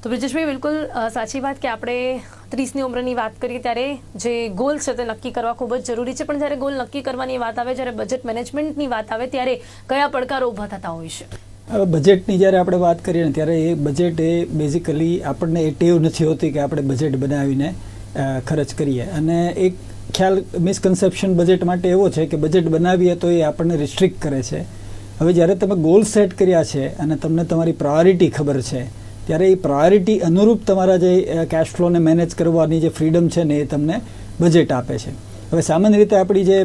તો બ્રિજેશભાઈ બિલકુલ સાચી વાત કે આપણે 30ની ઉંમરની વાત કરીએ ત્યારે જે ગોલ છે તે નક્કી કરવા ખૂબ જ જરૂરી છે, પણ જ્યારે ગોલ નક્કી કરવાની વાત આવે, જ્યારે બજેટ મેનેજમેન્ટની વાત આવે ત્યારે કયા પડકારો ઊભા થતા હોય છે? હવે બજેટની જ્યારે આપણે વાત કરીએ ને ત્યારે એ બજેટ એ બેઝિકલી આપણને એ ટેવ નથી હોતી કે આપણે બજેટ બનાવીને ખર્ચ કરીએ. અને એક ખ્યાલ મિસકન્સેપ્શન બજેટ માટે એવો છે કે બજેટ બનાવીએ તો એ આપણને રિસ્ટ્રિક્ટ કરે છે. હવે જ્યારે તમે ગોલ સેટ કર્યા છે અને તમને તમારી પ્રાયોરિટી ખબર છે ત્યારે એ પ્રાયોરિટી અનુરૂપ તમારા જે કેશ ફ્લોને મેનેજ કરવાની જે ફ્રીડમ છે ને એ તમને બજેટ આપે છે. હવે સામાન્ય રીતે આપણી જે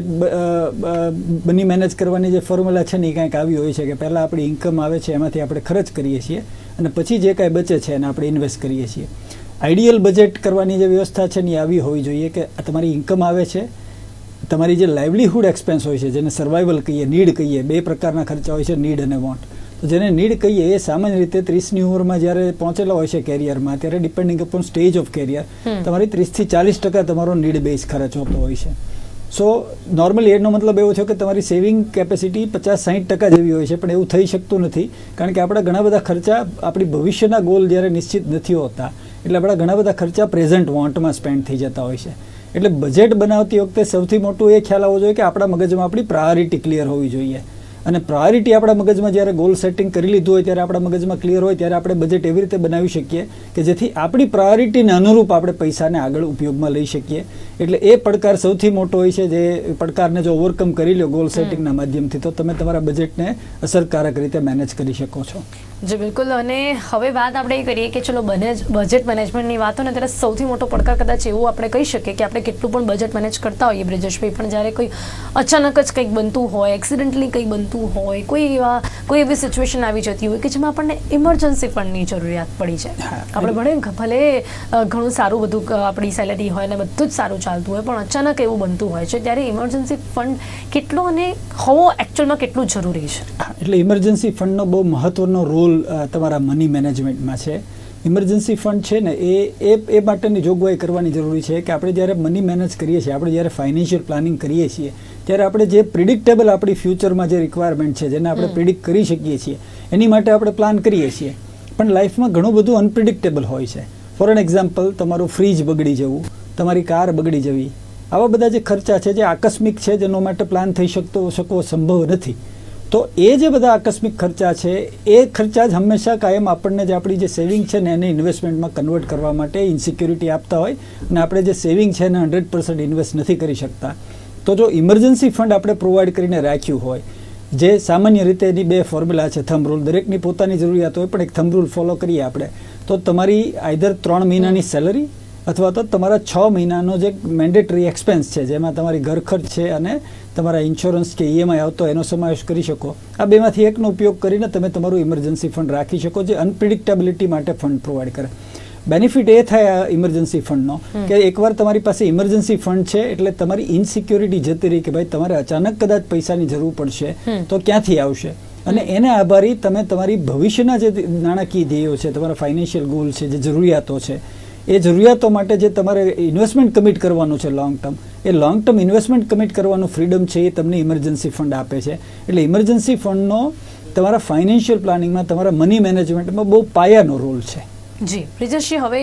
મની મેનેજ કરવાની જે ફોર્મ્યુલા છે ને એ કંઈક આવી હોય છે કે પહેલાં આપણી ઇન્કમ આવે છે એમાંથી આપણે ખર્ચ કરીએ છીએ અને પછી જે કાંઈ બચે છે એને આપણે ઇન્વેસ્ટ કરીએ છીએ. આઈડિયલ બજેટ કરવાની જે વ્યવસ્થા છે ને એ આવી હોવી જોઈએ કે તમારી ઇન્કમ આવે છે, તમારી જે લાઇવલીહુડ એક્સપેન્સ હોય છે જેને સર્વાઇવલ કહીએ, નીડ કહીએ, બે પ્રકારના ખર્ચા હોય છે, નીડ અને વોન્ટ. તો જેને નીડ કહીએ એ સામાન્ય રીતે 30ની ઉંમરમાં જ્યારે પહોંચેલા હોય છે કેરિયરમાં ત્યારે depending upon stage of career તમારી 30થી 40% તમારો નીડ બેઝ ખર્ચ હોતો હોય છે. સો નોર્મલી એનો મતલબ એવો છે કે તમારી સેવિંગ કેપેસિટી 50-60% જેવી હોય છે, પણ એવું થઈ શકતું નથી કારણ કે આપણા ઘણા બધા ખર્ચા આપણી ભવિષ્યના ગોલ જ્યારે નિશ્ચિત નથી હોતા એટલે આપણા ઘણા બધા ખર્ચા પ્રેઝન્ટ વોન્ટમાં સ્પેન્ડ થઈ જતા હોય છે. એટલે બજેટ બનાવતી વખતે સૌથી મોટું એ ખ્યાલ આવવો જોઈએ કે આપણા મગજમાં આપણી પ્રાયોરિટી ક્લિયર હોવી જોઈએ. અને પ્રાયોરિટી આપણા મગજમાં જ્યારે ગોલ સેટિંગ કરી લીધું હોય ત્યારે આપણા મગજમાં ક્લિયર હોય ત્યારે આપણે બજેટ એવી રીતે બનાવી શકીએ કે જેથી આપણી પ્રાયોરિટીને અનુરૂપ આપણે પૈસાને આગળ ઉપયોગમાં લઈ શકીએ. એટલે એ પડકાર સૌથી મોટો હોય છે. જે પડકારને જો ઓવરકમ કરી લો ગોલ સેટિંગના માધ્યમથી તો તમે તમારા બજેટને અસરકારક રીતે મેનેજ કરી શકો છો. જી બિલકુલ. અને હવે વાત આપણે એ કરીએ કે ચલો બજેટ મેનેજમેન્ટની વાત હોય ને ત્યારે સૌથી મોટો પડકાર કદાચ એવું આપણે કહી શકીએ કે આપણે કેટલું પણ બજેટ મેનેજ કરતા હોઈએ બ્રિજેશભાઈ, પણ જ્યારે કોઈ અચાનક જ કંઈક બનતું હોય, એક્સિડન્ટલી કંઈ બનતું હોય, કોઈ એવી સિચ્યુએશન આવી જતી હોય કે જેમાં આપણને ઇમરજન્સી ફંડની જરૂરિયાત પડી જાય. આપણે ભલે ઘણું સારું બધું આપણી સેલેરી હોય ને બધું જ સારું ચાલતું હોય, પણ અચાનક એવું બનતું હોય છે ત્યારે ઇમરજન્સી ફંડ કેટલો અને હોવો એકચ્યુઅલમાં કેટલું જરૂરી છે? એટલે ઇમરજન્સી ફંડનો બહુ મહત્વનો રોલ તમારા મની મેનેજમેન્ટમાં છે. ઇમરજન્સી ફંડ છે ને એ માટેની જોગવાઈ કરવાની જરૂરી છે કે આપણે જ્યારે મની મેનેજ કરીએ છીએ, આપણે જ્યારે ફાઇનાન્શિયલ પ્લાનિંગ કરીએ છીએ ત્યારે આપણે જે પ્રિડિક્ટેબલ આપણી ફ્યુચરમાં જે રિક્વાયરમેન્ટ છે જેને આપણે પ્રિડિક્ટ કરી શકીએ છીએ એની માટે આપણે પ્લાન કરીએ છીએ. પણ લાઈફમાં ઘણું બધું અનપ્રિડિક્ટેબલ હોય છે. ફોર એન એક્ઝામ્પલ, તમારું ફ્રીજ બગડી જવું, તમારી કાર બગડી જવી, આવા બધા જે ખર્ચા છે જે આકસ્મિક છે જેનો માટે પ્લાન થઈ શકવો સંભવ નથી. તો એ જે બધા આકસ્મિક ખર્ચા છે એ ખર્ચા જ હંમેશા કાયમ આપણને જે આપણી જે સેવિંગ છે ને એને ઇન્વેસ્ટમેન્ટમાં કન્વર્ટ કરવા માટે ઇન્સિક્યોરિટી આપતા હોય અને આપણે જે સેવિંગ છે એને 100% ઇન્વેસ્ટ નથી કરી શકતા. તો જો ઇમરજન્સી ફંડ આપણે પ્રોવાઈડ કરીને રાખ્યું હોય, જે સામાન્ય રીતે એની બે ફોર્મ્યુલા છે, થંબ રૂલ, દરેકની પોતાની જરૂરિયાત હોય પણ એક થંબ રૂલ ફોલો કરીએ આપણે તો તમારી આઈધર 3 મહિનાની સેલરી અથવા તો તમારા 6 મહિનાનો જે મેન્ડેટરી એક્સપેન્સ છે જેમાં તમારી ઘર ખર્ચ છે અને તમારા ઇન્સ્યોરન્સ કે EMI આવતો એનો સમાવેશ કરી શકો. આ બેમાંથી એકનો ઉપયોગ કરીને તમે તમારું ઇમરજન્સી ફંડ રાખી શકો જે અનપ્રિડિક્ટેબિલિટી માટે ફંડ પ્રોવાઈડ કરે. બેનિફિટ એ થાય આ ઇમરજન્સી ફંડનો કે એકવાર તમારી પાસે ઇમરજન્સી ફંડ છે એટલે તમારી ઇનસિક્યોરિટી જતી રહી કે ભાઈ તમારે અચાનક કદાચ પૈસાની જરૂર પડશે તો ક્યાંથી આવશે, અને એને આભારી તમે તમારી ભવિષ્યના જે નાણાકીય ધ્યેયો છે, તમારા ફાઇનાન્શિયલ ગોલ છે, જે જરૂરિયાતો છે એ જરૂરિયાતો માટે જે તમારે ઇન્વેસ્ટમેન્ટ કમિટ કરવાનું છે લોંગ ટર્મ ઇન્વેસ્ટમેન્ટ કમિટ કરવાનું ફ્રીડમ છે એ તમને ઇમરજન્સી ફંડ આપે છે. એટલે ઇમરજન્સી ફંડનો તમારા ફાઇનાન્શિયલ પ્લાનિંગમાં, તમારા મની મેનેજમેન્ટમાં બહુ પાયાનો રોલ છે. જી બ્રિજેશજી, હવે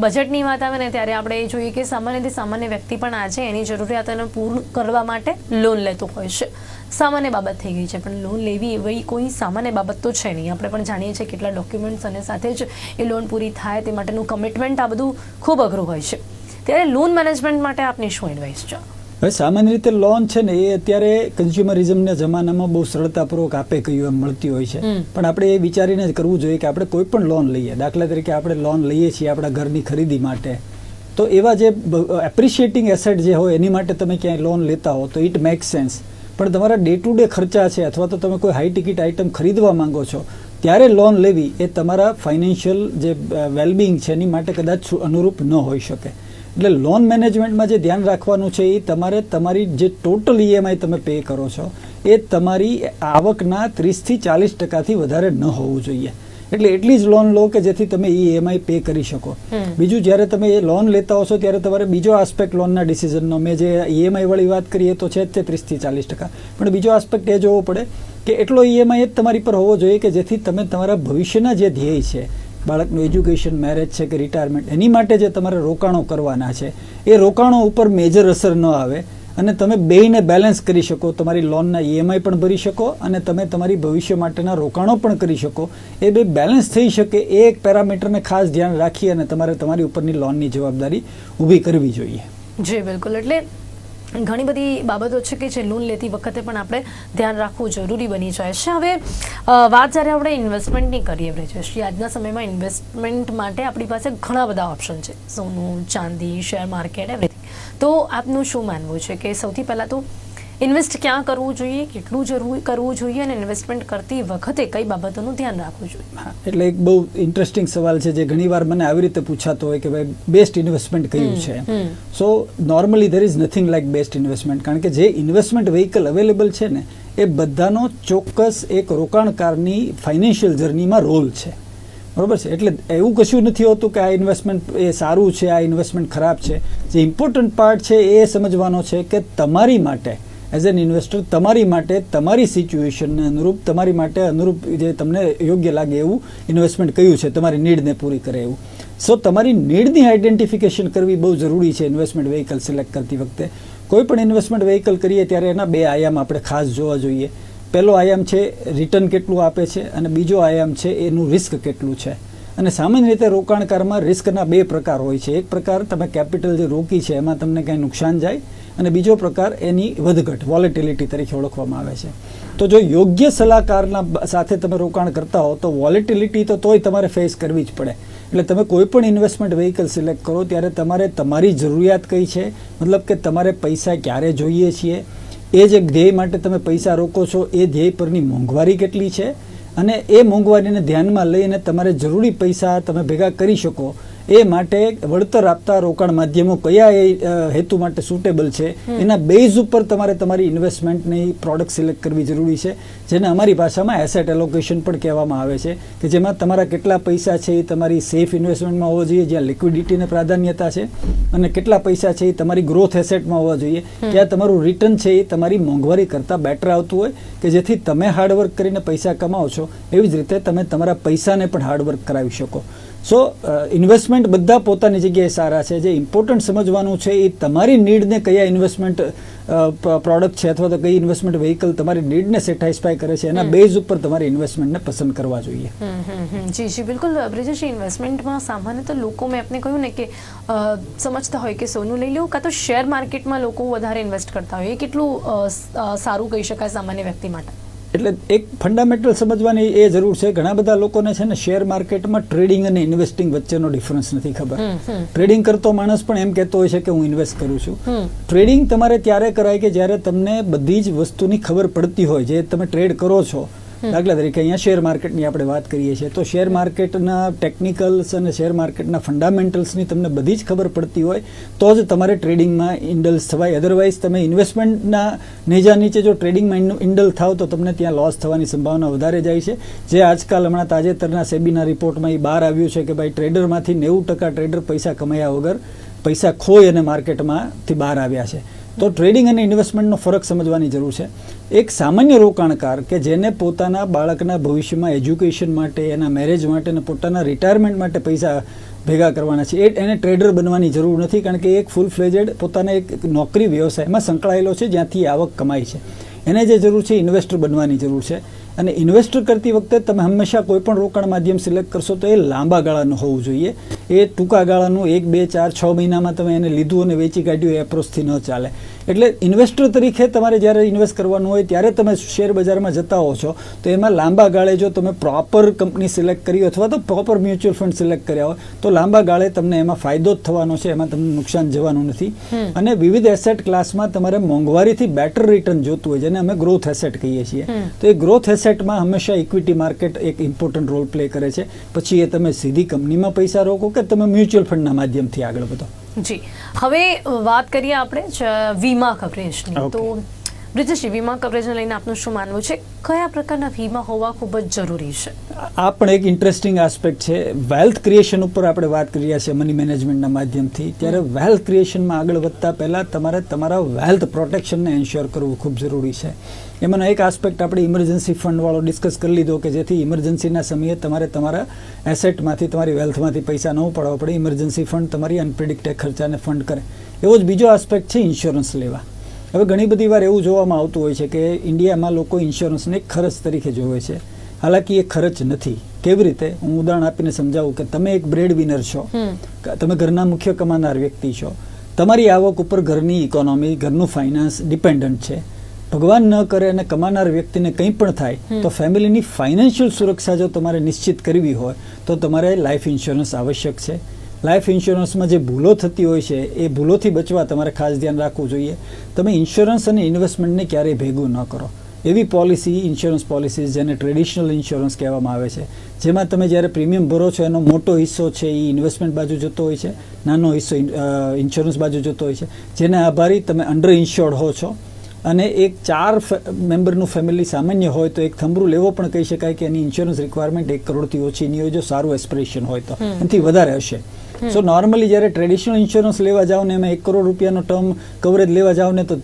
બજેટની વાત આવે ને ત્યારે આપણે એ જોઈએ કે સામાન્યથી સામાન્ય વ્યક્તિ પણ આજે એની જરૂરિયાતોને પૂર્ણ કરવા માટે લોન લેતો હોય છે. સામાન્ય બાબત થઈ ગઈ છે, પણ લોન લેવી એવી કોઈ સામાન્ય બાબત તો છે નહીં. આપણે પણ જાણીએ છીએ કેટલા ડોક્યુમેન્ટ્સ અને સાથે જ એ લોન પૂરી થાય તે માટેનું કમિટમેન્ટ આ બધું ખૂબ અઘરું હોય છે. ત્યારે લોન મેનેજમેન્ટ માટે આપની શું એડવાઇસ છે? હવે સામાન્ય રીતે લોન છે ને એ અત્યારે કન્ઝ્યુમરિઝમના જમાનામાં બહુ સરળતાપૂર્વક આપે કહ્યું એમ મળતી હોય છે, પણ આપણે એ વિચારીને જ કરવું જોઈએ કે આપણે કોઈ પણ લોન લઈએ, દાખલા તરીકે આપણે લોન લઈએ છીએ આપણા ઘરની ખરીદી માટે, તો એવા જે એપ્રિશિએટિંગ એસેટ જે હોય એની માટે તમે ક્યાંય લોન લેતા હો તો ઇટ મેક્સ સેન્સ. પણ તમારા ડે ટુ ડે ખર્ચા છે અથવા તો તમે કોઈ હાઈ ટિકિટ આઇટમ ખરીદવા માંગો છો ત્યારે લોન લેવી એ તમારા ફાઇનાન્શિયલ જે વેલબિંગ છે એની માટે કદાચ અનુરૂપ ન હોઈ શકે. એટલે લોન મેનેજમેન્ટમાં જે ધ્યાન રાખવાનું છે એ તમારે તમારી જે ટોટલ EMI તમે પે કરો છો એ તમારી આવકના 30-40% વધારે ન હોવું જોઈએ. એટલે એટલી જ લોન લો કે જેથી તમે EMI પે કરી શકો. બીજું, જ્યારે તમે એ લોન લેતા હશો ત્યારે તમારે બીજો આસ્પેક્ટ લોનના ડિસિઝનનો, મેં જે EMI વાળી વાત કરી એ તો છે જ તે 30-40%, પણ બીજો આસ્પેક્ટ એ જોવો પડે કે એટલો EMI જ તમારી પર હોવો જોઈએ કે જેથી તમે તમારા ભવિષ્યના જે ધ્યેય છે બાળકનું એજ્યુકેશન, મેરેજ છે કે રિટાયરમેન્ટ, એની માટે જે તમારે રોકાણો કરવાના છે એ રોકાણો ઉપર મેજર અસર ન આવે અને તમે બેયને બેલેન્સ કરી શકો, તમારી લોનના EMI પણ ભરી શકો અને તમે તમારી ભવિષ્ય માટેના રોકાણો પણ કરી શકો, એ બે બેલેન્સ થઈ શકે એ એક પેરામીટરને ખાસ ધ્યાન રાખી અને તમારે તમારી ઉપરની લોનની જવાબદારી ઊભી કરવી જોઈએ. જી બિલકુલ. એટલે ઘણી બધી બાબતો છે કે જે લોન લેતી વખતે પણ આપણે ધ્યાન રાખવું જરૂરી બની જાય છે. હવે વાત જ્યારે આપણે ઇન્વેસ્ટમેન્ટની કરીએ બ્રિજેશજી, આજના સમયમાં ઇન્વેસ્ટમેન્ટ માટે આપણી પાસે ઘણા બધા ઓપ્શન છે, સોનું, ચાંદી, શેર માર્કેટ, એવરીથિંગ. તો આપનું શું માનવું છે કે સૌથી પહેલાં તો ઇન્વેસ્ટ ક્યાં કરવું જોઈએ, કેટલું કરવું જોઈએ અને ઇન્વેસ્ટમેન્ટ કરતી વખતે કઈ બાબતોનું ધ્યાન રાખવું જોઈએ? હા, એટલે એક બહુ ઇન્ટરેસ્ટિંગ સવાલ છે જે ઘણીવાર મને આવી રીતે પૂછાતો હોય કે ભાઈ બેસ્ટ ઇન્વેસ્ટમેન્ટ કયું છે. So normally there is nothing like best investment, કારણ કે જે ઇન્વેસ્ટમેન્ટ વ્હીકલ અવેલેબલ છે ને એ બધાનો ચોક્કસ એક રોકાણકારની ફાઇનાન્શિયલ જર્નીમાં રોલ છે. બરોબર છે? એટલે એવું કશું નથી હોતું કે આ ઇન્વેસ્ટમેન્ટ એ સારું છે, આ ઇન્વેસ્ટમેન્ટ ખરાબ છે. જે ઇમ્પોર્ટન્ટ પાર્ટ છે એ સમજવાનો છે કે તમારી માટે એઝ એન ઇન્વેસ્ટર, તમારી માટે તમારી સિચ્યુએશનને અનુરૂપ, તમારી માટે અનુરૂપ જે તમને યોગ્ય લાગે એવું ઇન્વેસ્ટમેન્ટ કયું છે, તમારી નીડને પૂરી કરે એવું. સો તમારી નીડની આઈડેન્ટિફિકેશન કરવી બહુ જરૂરી છે ઇન્વેસ્ટમેન્ટ વ્હીકલ સિલેક્ટ કરતી વખતે. કોઈ પણ ઇન્વેસ્ટમેન્ટ વ્હીકલ કરીએ ત્યારે એના બે આયામ આપણે ખાસ જોવા જોઈએ. પહેલો આયામ છે રિટર્ન કેટલું આપે છે અને બીજો આયામ છે એનું રિસ્ક કેટલું છે. અને સામાન્ય રીતે રોકાણકારમાં રિસ્કના બે પ્રકાર હોય છે. એક પ્રકાર તમે કેપિટલ જે રોકી છે એમાં તમને કંઈ નુકસાન જાય અને બીજો પ્રકાર એની વધઘટ, વોલેટિલિટી તરીકે ઓળખવામાં આવે છે. તો જો યોગ્ય સલાહકારના સાથે તમે રોકાણ કરતા હો તો વોલેટિલિટી તો તોય તમારે ફેસ કરવી જ પડે. એટલે તમે કોઈ પણ ઇન્વેસ્ટમેન્ટ વ્હીકલ સિલેક્ટ કરો ત્યારે તમારે તમારી જરૂરિયાત કઈ છે, મતલબ કે તમારે પૈસા ક્યારે જોઈએ છીએ, એ જે ધ્યેય માટે તમે પૈસા રોકો છો એ ધ્યેય પરની મોંઘવારી કેટલી છે અને એ મોંઘવારીને ધ્યાનમાં લઈને તમારે જરૂરી પૈસા તમે ભેગા કરી શકો એ માટે વળતર આપતા રોકાણ માધ્યમો કયા હેતુ માટે સુટેબલ છે એના બેઝ ઉપર તમારે તમારી ઇન્વેસ્ટમેન્ટની પ્રોડક્ટ સિલેક્ટ કરવી જરૂરી છે, જેને અમારી ભાષામાં એસેટ એલોકેશન પણ કહેવામાં આવે છે, કે જેમાં તમારા કેટલા પૈસા છે એ તમારી સેફ ઇન્વેસ્ટમેન્ટમાં હોવા જોઈએ જ્યાં લિક્વિડિટીને પ્રાધાન્યતા છે, અને કેટલા પૈસા છે એ તમારી ગ્રોથ એસેટમાં હોવા જોઈએ ત્યાં તમારું રિટર્ન છે એ તમારી મોંઘવારી કરતાં બેટર આવતું હોય, કે જેથી તમે હાર્ડવર્ક કરીને પૈસા કમાઓ છો એવી જ રીતે તમે તમારા પૈસાને પણ હાર્ડવર્ક કરાવી શકો. સો ઇન્વેસ્ટમેન્ટ બધા પોતાની જગ્યાએ સારા છે. જે ઇમ્પોર્ટન્ટ સમજવાનું છે એ તમારી નીડને કયા ઇન્વેસ્ટમેન્ટ પ્રોડક્ટ છે અથવા તો કઈ ઇન્વેસ્ટમેન્ટ વ્હીકલ તમારી નીડને સેટિસ્ફાય કરે છે એના બેઝ ઉપર તમારી ઇન્વેસ્ટમેન્ટને પસંદ કરવા જોઈએ. જી જી બિલકુલ. બ્રિજેશ, ઇન્વેસ્ટમેન્ટમાં સામાન્ય તો લોકો, મેં આપને કહ્યું ને કે સમજતા હોય કે સોનું લઈ લેવું કાં તો શેર માર્કેટમાં લોકો વધારે ઇન્વેસ્ટ કરતા હોય, એ કેટલું સારું કહી શકાય સામાન્ય વ્યક્તિ માટે? એટલે એક ફંડામેન્ટલ સમજવાની એ જરૂર છે. ઘણા બધા લોકોને છે ને શેર માર્કેટમાં ટ્રેડિંગ અને ઇન્વેસ્ટિંગ વચ્ચેનો ડિફરન્સ નથી ખબર. ટ્રેડિંગ કરતો માણસ પણ એમ કહેતો હોય છે કે હું ઇન્વેસ્ટ કરું છું. ટ્રેડિંગ તમારે ત્યારે કરાય કે જ્યારે તમને બધી જ વસ્તુની ખબર પડતી હોય જે તમે ટ્રેડ કરો છો. દાખલા તરીકે અહીંયા શેર માર્કેટની આપણે વાત કરીએ છીએ તો શેર માર્કેટના ટેકનિકલ્સ અને શેર માર્કેટના ફંડામેન્ટલ્સની તમને બધી જ ખબર પડતી હોય તો જ તમારે ટ્રેડિંગમાં ઇન્ડલ્સ થવાય. અધરવાઇઝ તમે ઇન્વેસ્ટમેન્ટના નેજા નીચે જો ટ્રેડિંગમાં ઇન્ડલ થાવ તો તમને ત્યાં લોસ થવાની સંભાવના વધારે જાય છે. જે આજકાલ હમણાં તાજેતરના સેબીના રિપોર્ટમાં એ બહાર આવ્યું છે કે ભાઈ ટ્રેડરમાંથી 90% ટ્રેડર પૈસા કમાયા વગર પૈસા ખોઈ અને માર્કેટમાંથી બહાર આવ્યા છે. તો ટ્રેડિંગ અને ઇન્વેસ્ટમેન્ટનો ફરક સમજવાની જરૂર છે. એક સામાન્ય રોકાણકાર કે જેને પોતાના બાળકના ભવિષ્યમાં એજ્યુકેશન માટે, એના મેરેજ માટે અને પોતાના રિટાયરમેન્ટ માટે પૈસા ભેગા કરવાના છે એને ટ્રેડર બનવાની જરૂર નથી, કારણ કે એક ફૂલ ફ્લેજેડ પોતાના એક નોકરી વ્યવસાયમાં સંકળાયેલો છે જ્યાંથી આવક કમાય છે. એને જે જરૂર છે ઇન્વેસ્ટર બનવાની જરૂર છે. અને ઇન્વેસ્ટર કરતી વખતે તમે હંમેશા કોઈ પણ રોકાણ માધ્યમ સિલેક્ટ કરશો તો એ લાંબા ગાળાનું હોવું જોઈએ. એ ટૂંકા ગાળાનું 1, 2, 4, 6 મહિનામાં તમે એને લીધું અને વેચી કાઢ્યું એ એપ્રોચથી ન ચાલે. એટલે ઇન્વેસ્ટર તરીકે તમારે જ્યારે ઇન્વેસ્ટ કરવાનું હોય ત્યારે તમે શેર બજારમાં જતા હો છો તો એમાં લાંબા ગાળે જો તમે પ્રોપર કંપની સિલેક્ટ કરી અથવા તો પ્રોપર મ્યુચ્યુઅલ ફંડ સિલેક્ટ કર્યા હોય તો લાંબા ગાળે તમને એમાં ફાયદો જ થવાનો છે, એમાં તમને નુકસાન જવાનું નથી. અને વિવિધ એસેટ ક્લાસમાં તમારે મોંઘવારીથી બેટર રિટર્ન જોતું હોય જેને અમે ગ્રોથ એસેટ કહીએ છીએ. તો એ ગ્રોથ એસેટમાં હંમેશા ઇક્વિટી માર્કેટ એક ઇમ્પોર્ટન્ટ રોલ પ્લે કરે છે. પછી એ તમે સીધી કંપનીમાં પૈસા રોકો કે તમે મ્યુચ્યુઅલ ફંડના માધ્યમથી આગળ વધો. જી, હવે વાત કરીએ આપણે વીમા કવરેજની. તો બ્રિજેશજી, વીમા કવરેજને લઈને આપનું શું માનવું છે? કયા પ્રકારના વીમા હોવા ખૂબ જ જરૂરી છે? આ પણ એક ઇન્ટરેસ્ટિંગ આસ્પેક્ટ છે. વેલ્થ ક્રિએશન ઉપર આપણે વાત કરી રહ્યા છીએ મની મેનેજમેન્ટના માધ્યમથી. ત્યારે વેલ્થ ક્રિએશનમાં આગળ વધતા પહેલાં તમારે તમારા વેલ્થ પ્રોટેક્શનને એન્શ્યોર કરવું ખૂબ જરૂરી છે. એમાંનો એક આસ્પેક્ટ આપણે ઇમરજન્સી ફંડવાળો ડિસ્કસ કરી લીધો કે જેથી ઇમરજન્સીના સમયે તમારે તમારા એસેટમાંથી, તમારી વેલ્થમાંથી પૈસા ન ઉપાડવા પડે. ઇમરજન્સી ફંડ તમારી અનપ્રિડિક્ટેડ ખર્ચાને ફંડ કરે. એવો જ બીજો આસ્પેક્ટ છે ઇન્સ્યોરન્સ લેવા. હવે ઘણી બધી વાર એવું જોવામાં આવતું હોય છે કે ઇન્ડિયામાં લોકો ઇન્સ્યોરન્સને એક ખર્ચ તરીકે જોવે છે. હાલાકી એ ખર્ચ નથી. કેવી રીતે? હું ઉદાહરણ આપીને સમજાવું કે તમે એક બ્રેડ વિનર છો, તમે ઘરના મુખ્ય કમાનાર વ્યક્તિ છો, તમારી આવક ઉપર ઘરની ઇકોનોમી, ઘરનું ફાઇનાન્સ ડિપેન્ડન્ટ છે. ભગવાન ન કરે અને કમાનાર વ્યક્તિને કંઈ પણ થાય તો ફેમિલીની ફાઇનાન્શિયલ સુરક્ષા જો તમારે નિશ્ચિત કરવી હોય તો તમારે લાઈફ ઇન્સ્યોરન્સ આવશ્યક છે. લાઈફ ઇન્સ્યોરન્સમાં જે ભૂલો થતી હોય છે એ ભૂલોથી બચવા તમારે ખાસ ધ્યાન રાખવું જોઈએ. તમે ઇન્સ્યોરન્સ અને ઇન્વેસ્ટમેન્ટને ક્યારેય ભેગું ન કરો. એવી પોલિસી, ઇન્સ્યોરન્સ પોલિસીઝ જેને ટ્રેડિશનલ ઇન્સ્યોરન્સ કહેવામાં આવે છે, જેમાં તમે જ્યારે પ્રીમિયમ ભરો છો એનો મોટો હિસ્સો છે એ ઇન્વેસ્ટમેન્ટ બાજુ જતો હોય છે, નાનો હિસ્સો ઇન્સ્યોરન્સ બાજુ જતો હોય છે, જેને આભારી તમે અંડર ઇન્શ્યોર્ડ હો છો. અને એક 4 મેમ્બરનું ફેમિલી સામાન્ય હોય તો એક થંભરું લેવો પણ કહી શકાય કે એની ઇન્સ્યોરન્સ રિક્વાયરમેન્ટ 1 કરોડથી ઓછી નહીં હોય જો સારું એસ્પિરેશન હોય તો, એનાથી વધારે હશે. સો નોર્મલી જ્યારે ટ્રેડિશનલ ઇન્સ્યોરન્સ લેવા જાઓ ને એમાં 1 કરોડ રૂપિયાનો ટર્મ કવરેજ લેવા જાઓ ને તો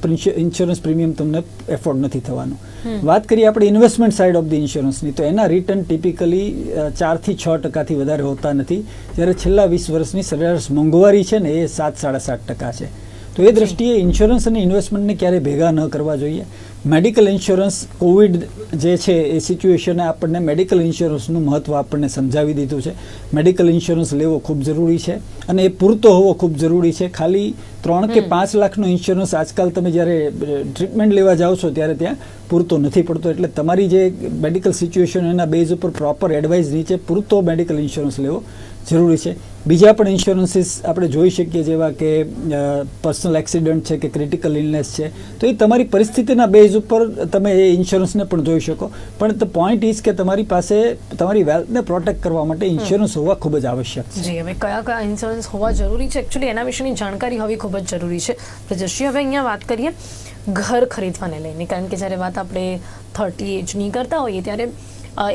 ઇન્સ્યોરન્સ પ્રીમિયમ તમને એફોર્ડ નથી થવાનું. વાત કરીએ આપણે ઇન્વેસ્ટમેન્ટ સાઇડ ઓફ ધી ઇન્સ્યોરન્સની, તો એના રિટર્ન ટિપિકલી 4 થી 6% વધારે હોતા નથી. જ્યારે છેલ્લા 20 વર્ષની સરેરાશ મોંઘવારી છે ને એ 7-7.5% છે. તો એ દ્રષ્ટિએ ઇન્સ્યોરન્સ અને ઇન્વેસ્ટમેન્ટને ક્યારેય ભેગા ન કરવા જોઈએ. મેડિકલ ઇન્સ્યોરન્સ, કોવિડ જે છે એ સિચ્યુએશને આપણને મેડિકલ ઇન્સ્યોરન્સનું મહત્ત્વ આપણને સમજાવી દીધું છે. મેડિકલ ઇન્સ્યોરન્સ લેવો ખૂબ જરૂરી છે અને એ પૂરતો હોવો ખૂબ જરૂરી છે. ખાલી 3 કે 5 લાખનો ઇન્સ્યોરન્સ આજકાલ તમે જ્યારે ટ્રીટમેન્ટ લેવા જાઓ છો ત્યારે ત્યાં પૂરતો નથી પડતો. એટલે તમારી જે મેડિકલ સિચ્યુએશન એના બેઝ ઉપર પ્રોપર એડવાઇસ નીચે પૂરતો મેડિકલ ઇન્સ્યોરન્સ લેવો જરૂરી છે. બીજા પણ ઇન્સ્યોરન્સીસ આપણે જોઈ શકીએ જેવા કે પર્સનલ એક્સિડન્ટ છે કે ક્રિટિકલ ઇલનેસ છે, તો એ તમારી પરિસ્થિતિના બેઝ ઉપર તમે એ ઇન્સ્યોરન્સને પણ જોઈ શકો. પણ ધ પોઈન્ટ ઇઝ કે તમારી પાસે તમારી વેલ્થને પ્રોટેક્ટ કરવા માટે ઇન્સ્યોરન્સ હોવા ખૂબ જ આવશ્યક છે. જી, હવે કયા ઇન્સ્યોરન્સ હોવા જરૂરી છે એકચ્યુઅલી એના વિશેની જાણકારી હોવી ખૂબ જ જરૂરી છે. બ્રિજેશજી, હવે અહીંયા વાત કરીએ ઘર ખરીદવાને લઈને, કારણ કે જ્યારે વાત આપણે 30 એજની કરતા હોઈએ ત્યારે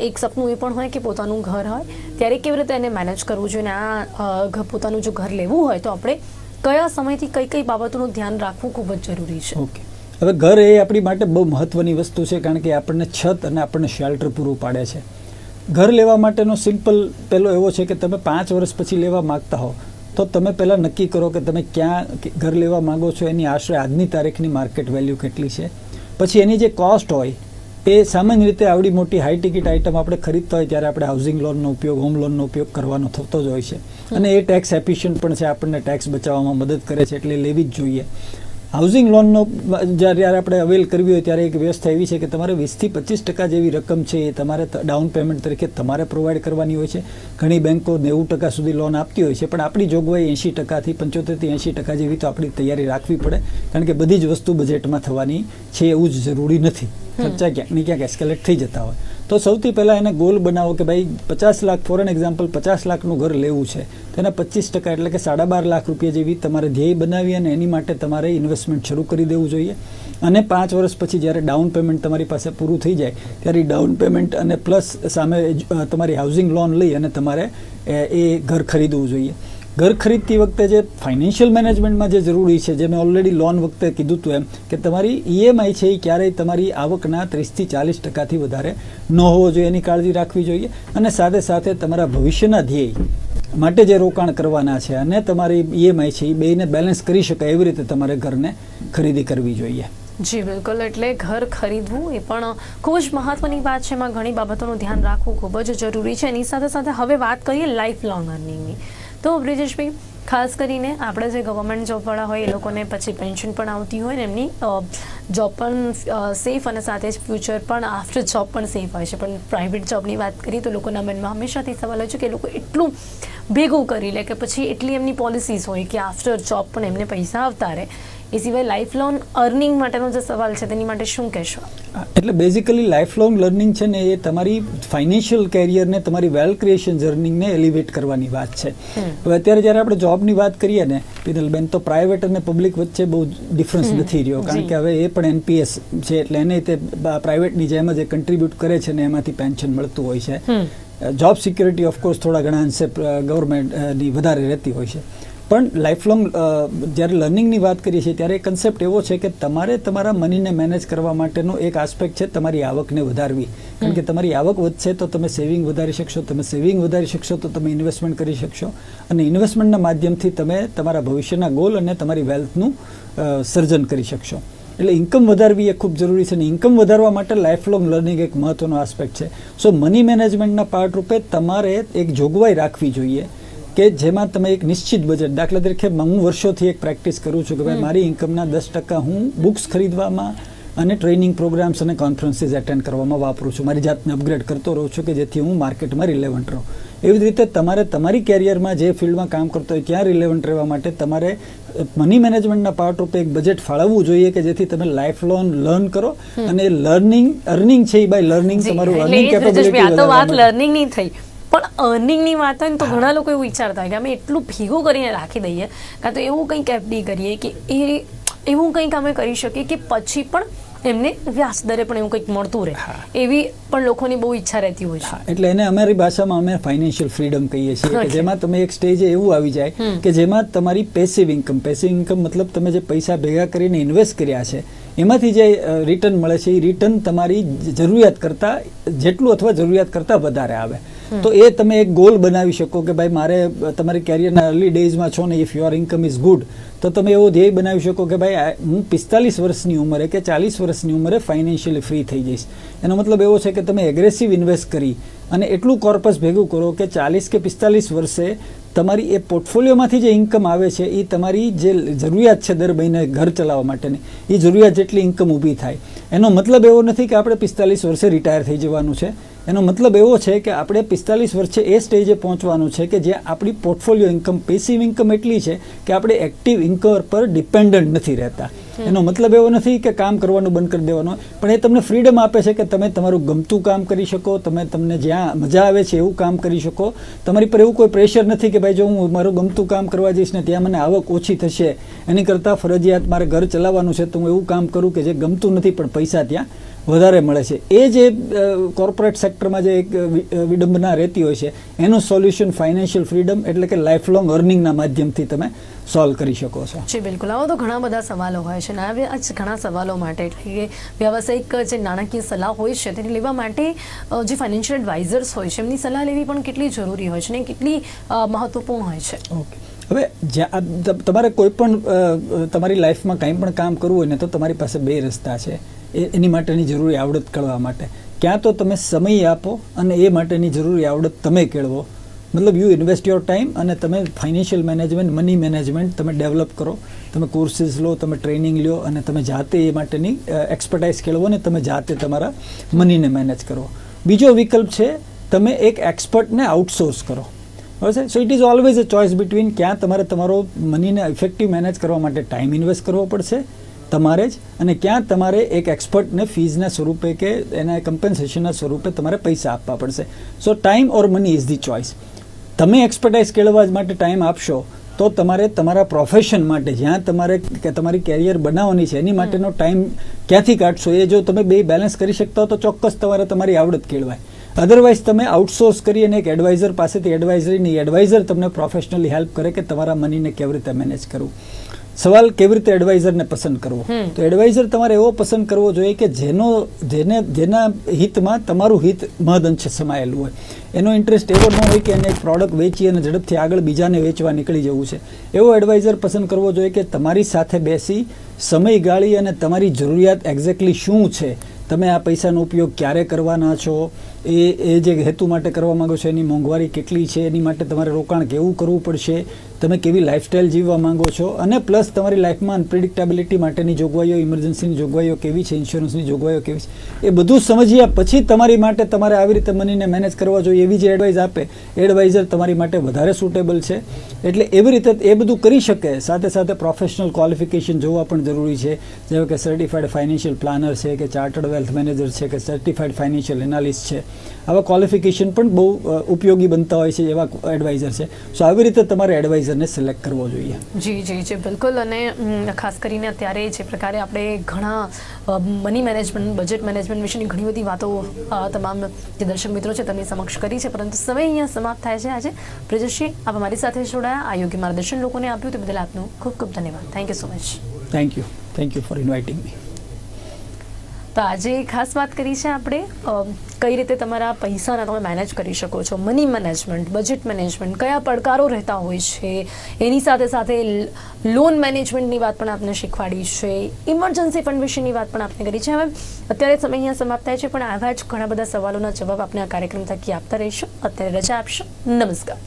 એક સપનું એ પણ હોય કે પોતાનું ઘર હોય, ત્યારે કેવી રીતે એને મેનેજ કરવું જોઈએ. આ પોતાનું જો ઘર લેવું હોય તો આપણે કયા સમયથી કઈ કઈ બાબતોનું ધ્યાન રાખવું ખૂબ જ જરૂરી છે? ઓકે, હવે ઘર એ આપણી માટે બહુ મહત્વની વસ્તુ છે કારણ કે આપણને છત અને આપણને શેલ્ટર પૂરું પાડે છે. ઘર લેવા માટેનો સિમ્પલ પહેલો એવો છે કે તમે 5 વર્ષ પછી લેવા માગતા હો તો તમે પહેલાં નક્કી કરો કે તમે ક્યાં ઘર લેવા માંગો છો, એની આશરે આજની તારીખની માર્કેટ વેલ્યુ કેટલી છે. પછી એની જે કોસ્ટ હોય એ સામાન્ય રીતે આવડી મોટી હાઈ ટિકિટ આઇટમ આપણે ખરીદતા હોય ત્યારે આપણે હાઉસિંગ લોનનો ઉપયોગ, હોમ લોનનો ઉપયોગ કરવાનો થતો જ હોય છે. અને એ ટેક્સ એફિશિયન્ટ પણ છે, આપણને ટેક્સ બચાવવામાં મદદ કરે છે, એટલે લેવી જ જોઈએ. હાઉસિંગ લોનનો જ્યારે આપણે અવેલ કરવી હોય ત્યારે એક વ્યવસ્થા એવી છે કે તમારે 20 થી 25% જેવી રકમ છે એ તમારે ડાઉન પેમેન્ટ તરીકે તમારે પ્રોવાઈડ કરવાની હોય છે. ઘણી બેન્કો 90% સુધી લોન આપતી હોય છે, પણ આપણી જોગવાઈ 80% થી 75 થી 80% જેવી તો આપણી તૈયારી રાખવી પડે, કારણ કે બધી જ વસ્તુ બજેટમાં થવાની છે એવું જ જરૂરી નથી. ખર્ચા ક્યાંક ને ક્યાંક એસ્કેલેટ થઈ જતા હોય. તો સૌથી પહેલાં એને ગોલ બનાવો કે ભાઈ 50 લાખ, ફોર એન એક્ઝામ્પલ 50 લાખનું ઘર લેવું છે તો એના 25% એટલે કે 12.5 લાખ રૂપિયા જેવી તમારે ધ્યેય બનાવી અને એની માટે તમારે ઇન્વેસ્ટમેન્ટ શરૂ કરી દેવું જોઈએ. અને 5 વર્ષ પછી જ્યારે ડાઉન પેમેન્ટ તમારી પાસે પૂરું થઈ જાય ત્યારે ડાઉન પેમેન્ટ અને પ્લસ સામે તમારી હાઉસિંગ લોન લઈ અને તમારે એ ઘર ખરીદવું જોઈએ. ઘર ખરીદતી વખતે જે ફાઇનાન્શિયલ મેનેજમેન્ટમાં જે જરૂરી છે, જે મેં ઓલરેડી લોન વખતે કીધું હતું એમ, કે તમારી ઈએમઆઈ છે એ ક્યારેય તમારી આવકના 30 થી 40% વધારે ન હોવો જોઈએ, એની કાળજી રાખવી જોઈએ. અને સાથે સાથે તમારા ભવિષ્યના ધ્યેય માટે જે રોકાણ કરવાના છે અને તમારી ઈએમઆઈ છે એ બેને બેલેન્સ કરી શકાય એવી રીતે તમારે ઘરને ખરીદી કરવી જોઈએ. જી બિલકુલ, એટલે ઘર ખરીદવું એ પણ ખૂબ જ મહત્વની વાત છે. એમાં ઘણી બાબતોનું ધ્યાન રાખવું ખૂબ જ જરૂરી છે. એની સાથે સાથે હવે વાત કરીએ લાઈફ લોંગ અર્નિંગની. તો બ્રિજેશભાઈ, ખાસ કરીને આપણે જે ગવર્મેન્ટ જોબવાળા હોય એ લોકોને પછી પેન્શન પણ આવતી હોય ને એમની જોબ પણ સેફ અને સાથે જ ફ્યુચર પણ આફ્ટર જોબ પણ સેફ હોય છે. પણ પ્રાઇવેટ જોબની વાત કરીએ તો લોકોના મનમાં હંમેશાથી સવાલ હોય છે કે એ લોકો એટલું ભેગું કરી લે કે પછી એટલી એમની પોલિસીઝ હોય કે આફ્ટર જોબ પણ એમને પૈસા આવતા રહે. એ સિવાય લાઈફ લોન અર્નિંગ માટેનો જે સવાલ છે તેની માટે શું કહેશો? એટલે બેઝિકલી લાઈફ લોંગ લર્નિંગ છે ને એ તમારી ફાઇનાન્શિયલ કેરિયરને તમારી વેલ્થ ક્રિએશન જર્નીને એલિવેટ કરવાની વાત છે. હવે અત્યારે જ્યારે આપણે જોબની વાત કરીએ ને પિનલબેન, તો પ્રાઇવેટ અને પબ્લિક વચ્ચે બહુ ડિફરન્સ નથી રહ્યો, કારણ કે હવે એ પણ NPS છે એટલે એને તે પ્રાઇવેટની જેમ જ કન્ટ્રીબ્યુટ કરે છે ને એમાંથી પેન્શન મળતું હોય છે. જોબ સિક્યોરિટી ઓફકોર્સ થોડા ઘણા અંશે ગવર્મેન્ટની વધારે રહેતી હોય છે. પણ લાઈફ લોંગ જ્યારે લર્નિંગની વાત કરીએ છીએ ત્યારે કન્સેપ્ટ એવો છે કે તમારે તમારા મનીને મેનેજ કરવા માટેનો એક આસ્પેક્ટ છે તમારી આવકને વધારવી. કારણ કે તમારી આવક વધશે તો તમે સેવિંગ વધારી શકશો, તમે સેવિંગ વધારી શકશો તો તમે ઇન્વેસ્ટમેન્ટ કરી શકશો, અને ઇન્વેસ્ટમેન્ટના માધ્યમથી તમે તમારા ભવિષ્યના ગોલ અને તમારી વેલ્થનું સર્જન કરી શકશો. એટલે ઇન્કમ વધારવી એ ખૂબ જરૂરી છે, અને ઇન્કમ વધારવા માટે લાઈફ લોંગ લર્નિંગ એક મહત્વનો આસ્પેક્ટ છે. સો મની મેનેજમેન્ટના પાર્ટ રૂપે તમારે એક જોગવાઈ રાખવી જોઈએ કે જેમાં તમે એક નિશ્ચિત બજેટ, દાખલા તરીકે હું વર્ષોથી એક પ્રેક્ટિસ કરું છું કે ભાઈ મારી ઇન્કમના 10% હું બુક્સ ખરીદવામાં અને ટ્રેનિંગ પ્રોગ્રામ્સ અને કોન્ફરન્સીસ એટેન્ડ કરવામાં વાપરું છું. મારી જાતને અપગ્રેડ કરતો રહું છું કે જેથી હું માર્કેટમાં રિલેવન્ટ રહું. એવી જ રીતે તમારે તમારી કેરિયરમાં જે ફિલ્ડમાં કામ કરતો હોય ત્યાં રિલેવન્ટ રહેવા માટે તમારે મની મેનેજમેન્ટના પાર્ટ રૂપે એક બજેટ ફાળવવું જોઈએ કે જેથી તમે લાઈફ લોંગ લર્ન કરો, અને અર્નિંગ છે એ બાય લર્નિંગ તમારું અર્નિંગ કેપેબિલિટી આ તો વાત લર્નિંગ ની થઈ, પણ અર્નિંગની વાત હોય ને તો ઘણા લોકો એવું વિચારતા હોય કે અમે એટલું ભેગું કરીને રાખી દઈએ, કાં તો એવું કંઈક FD કરીએ કે એવું કંઈક અમે કરી શકીએ કે પછી પણ એમને વ્યાજ દરે પણ એવું કંઈક મળતું રહે, એવી પણ લોકોની બહુ ઈચ્છા રહેતી હોય છે. એટલે એને અમારી ભાષામાં અમે ફાઇનાન્શિયલ ફ્રીડમ કહીએ છીએ કે જેમાં તમે એક સ્ટેજે એવું આવી જાય કે જેમાં તમારી પેસિવ ઇન્કમ મતલબ તમે જે પૈસા ભેગા કરીને ઇન્વેસ્ટ કર્યા છે એમાંથી જે રિટર્ન મળે છે એ રિટર્ન તમારી જરૂરિયાત કરતા જેટલું અથવા જરૂરિયાત કરતા વધારે આવે. તો એ તમે એક ગોલ બનાવી શકો કે ભાઈ મારે તમારી કેરિયરના અર્લી ડેઝમાં છો ને, if your income is good, તો તમે એવો ધ્યેય બનાવી શકો કે ભાઈ હું 45 વર્ષની ઉંમરે કે 40 વર્ષની ઉંમરે ફાઇનાન્શિયલી ફ્રી થઈ જઈશ. એનો મતલબ એવો છે કે તમે એગ્રેસિવ ઇન્વેસ્ટ કરી અને એટલું કોર્પસ ભેગું કરો કે 40 કે 45 વર્ષે તમારી એ પોર્ટફોલિયોમાંથી જે ઇન્કમ આવે છે એ તમારી જે જરૂરિયાત છે દર મહિને ઘર ચલાવવા માટેની, એ જરૂરિયાત જેટલી ઇન્કમ ઊભી થાય. એનો મતલબ એવો નથી કે આપણે 45 વર્ષે રિટાયર થઈ જવાનું છે. એનો મતલબ એવો છે કે આપણે 45 વર્ષે એ સ્ટેજે પહોંચવાનું છે કે જ્યાં આપણી પોર્ટફોલિયો ઇન્કમ, પેસિવ ઇન્કમ એટલી છે કે આપણે એક્ટિવ ઇન્કમ પર ડિપેન્ડન્ટ નથી રહેતા. એનો મતલબ એવો નથી કે કામ કરવાનું બંધ કરી દેવાનું, પણ એ તમને ફ્રીડમ આપે છે કે તમે તમારું ગમતું કામ કરી શકો, તમને જ્યાં મજા આવે છે એવું કામ કરી શકો. તમારી પર એવું કોઈ પ્રેશર નથી કે ભાઈ જો હું મારું ગમતું કામ કરવા જઈશ ને ત્યાં મને આવક ઓછી થશે, એની કરતાં ફરજિયાત મારે ઘર ચલાવવાનું છે તો હું એવું કામ કરું કે જે ગમતું નથી પણ પૈસા ત્યાં વધારે મળે છે. એ જે કોર્પોરેટ સેક્ટરમાં જે એક વિડંબના રહેતી હોય છે એનું સોલ્યુશન ફાઇનાન્શિયલ ફ્રીડમ એટલે કે લાઈફ લોંગ અર્નિંગના માધ્યમથી તમે સોલ્વ કરી શકો છો. જી બિલકુલ. આવો તો ઘણા બધા સવાલો હોય છે, અને આ ઘણા સવાલો માટે એટલે કે વ્યાવસાયિક જે નાણાકીય સલાહ હોય છે તેને લેવા માટે જે ફાઇનાન્શિયલ એડવાઇઝર્સ હોય છે એમની સલાહ લેવી પણ કેટલી જરૂરી હોય છે ને કેટલી મહત્વપૂર્ણ હોય છે. ઓકે, હવે તમારે કોઈ પણ તમારી લાઈફમાં કંઈ પણ કામ કરવું હોય ને તો તમારી પાસે બે રસ્તા છે એની માટેની જરૂરી આવડત કળવા માટે. ક્યાં તો તમે સમય આપો અને એ માટેની જરૂરી આવડત તમે કેળવો, મતલબ યુ ઇન્વેસ્ટ યોર ટાઈમ અને તમે ફાઇનાન્શિયલ મેનેજમેન્ટ, મની મેનેજમેન્ટ તમે ડેવલપ કરો, તમે કોર્સીસ લો, તમે ટ્રેનિંગ લો અને તમે જાતે એ માટેની એક્સપર્ટાઇઝ કેળવો ને તમે જાતે તમારા મનીને મેનેજ કરો. બીજો વિકલ્પ છે તમે એક એક્સપર્ટને આઉટસોર્સ કરો. બરાબર છે. So it is always a choice between ક્યાં તમારે તમારો મનીને ઇફેક્ટિવ મેનેજ કરવા માટે ટાઈમ ઇન્વેસ્ટ કરવો પડશે તમારે જ, અને ક્યાં તમારે એક એક્સપર્ટને ફીઝના સ્વરૂપે કે એના કમ્પન્સેશનના સ્વરૂપે તમારે પૈસા આપવા પડશે. So time or money is the choice. તમે એક્સપર્ટાઇઝ કેળવવા માટે ટાઈમ આપશો તો તમારે તમારા પ્રોફેશન માટે જ્યાં તમારે તમારી કેરિયર બનાવવાની છે એની માટેનો ટાઈમ ક્યાંથી કાઢશો એ જો તમે બે બેલેન્સ કરી શકતા હો તો ચોક્કસ તમારે તમારી આવડત કેળવાય. અધરવાઇઝ તમે આઉટસોર્સ કરી અને એક એડવાઇઝર પાસેથી એડવાઇઝર તમને પ્રોફેશનલી હેલ્પ કરે કે તમારા મનીને કેવી રીતે મેનેજ કરવું. સવાલ કેવી રીતે એડવાઇઝરને પસંદ કરવો, તો એડવાઇઝર તમારે એવો પસંદ કરવો જોઈએ કે જેના હિતમાં તમારું હિત મહદઅંશે સમાયેલું હોય. એનો ઇન્ટરેસ્ટ એવો ન હોય કે એને એક પ્રોડક્ટ વેચી અને ઝડપથી આગળ બીજાને વેચવા નીકળી જવું છે. એવો એડવાઇઝર પસંદ કરવો જોઈએ કે તમારી સાથે બેસી સમય ગાળી અને તમારી જરૂરિયાત એક્ઝેક્ટલી શું છે, તમે આ પૈસાનો ઉપયોગ ક્યારે કરવાના છો, એ જે હેતુ માટે કરવા માંગો છો એની મોંઘવારી કેટલી છે, એની માટે તમારે રોકાણ કેવું કરવું પડશે, તમે કેવી લાઇફસ્ટાઇલ જીવવા માંગો છો, અને પ્લસ તમારી લાઈફમાં અનપ્રિડિક્ટેબિલિટી માટેની જોગવાઈઓ, ઇમરજન્સીની જોગવાઈઓ કેવી છે, ઇન્સ્યોરન્સની જોગવાઈઓ કેવી છે, એ બધું સમજ્યા પછી તમારી માટે તમારે આવી રીતે મનીને મેનેજ કરવા જોઈએ એવી જે એડવાઇસ આપે એડવાઇઝર તમારી માટે વધારે સુટેબલ છે. એટલે એવી રીતે એ બધું કરી શકે. સાથે સાથે પ્રોફેશનલ ક્વોલિફિકેશન જોવા પણ જરૂરી છે, જેવા કે સર્ટિફાઈડ ફાઇનાન્શિયલ પ્લાનર છે, કે ચાર્ટર્ડ વેલ્થ મેનેજર છે, કે સર્ટિફાઈડ ફાઇનાન્શિયલ એનાલિસ્ટ છે. આવા ક્વોલિફિકેશન પણ બહુ ઉપયોગી બનતા હોય છે એવા એડવાઇઝર છે. સો આવી રીતે તમારે એડવાઇઝરને સિલેક્ટ કરવો જોઈએ. જી બિલકુલ. અને ખાસ કરીને અત્યારે જે પ્રકારે આપણે ઘણા મની મેનેજમેન્ટ, બજેટ મેનેજમેન્ટ વિશેની ઘણી બધી વાતો તમામ જે દર્શક મિત્રો છે તેમની સમક્ષ કરી છે, પરંતુ સમય અહીંયા સમાપ્ત થાય છે. આજે બ્રિજેશજી આપ અમારી સાથે જોડાયા, આ યોગ્ય માર્ગદર્શન લોકોને આપ્યું તે બદલ આપનો ખૂબ ખૂબ ધન્યવાદ. Thank you so much. Thank you for inviting મી. તો આજે ખાસ વાત કરી છે આપણે કઈ રીતે તમારા પૈસાના તમે મેનેજ કરી શકો છો, મની મેનેજમેન્ટ, બજેટ મેનેજમેન્ટ, કયા પડકારો રહેતા હોય છે, એની સાથે સાથે લોન મેનેજમેન્ટની વાત પણ આપને શીખવાડી છે, ઇમરજન્સી ફંડ વિશેની વાત પણ આપને કરી છે. હવે અત્યારે સમય અહીંયા સમાપ્ત થાય છે, પણ આવા જ ઘણા બધા સવાલોના જવાબ આપણે આ કાર્યક્રમ થકી આપતા રહીશું. અત્યારે રજા આપશો. નમસ્કાર.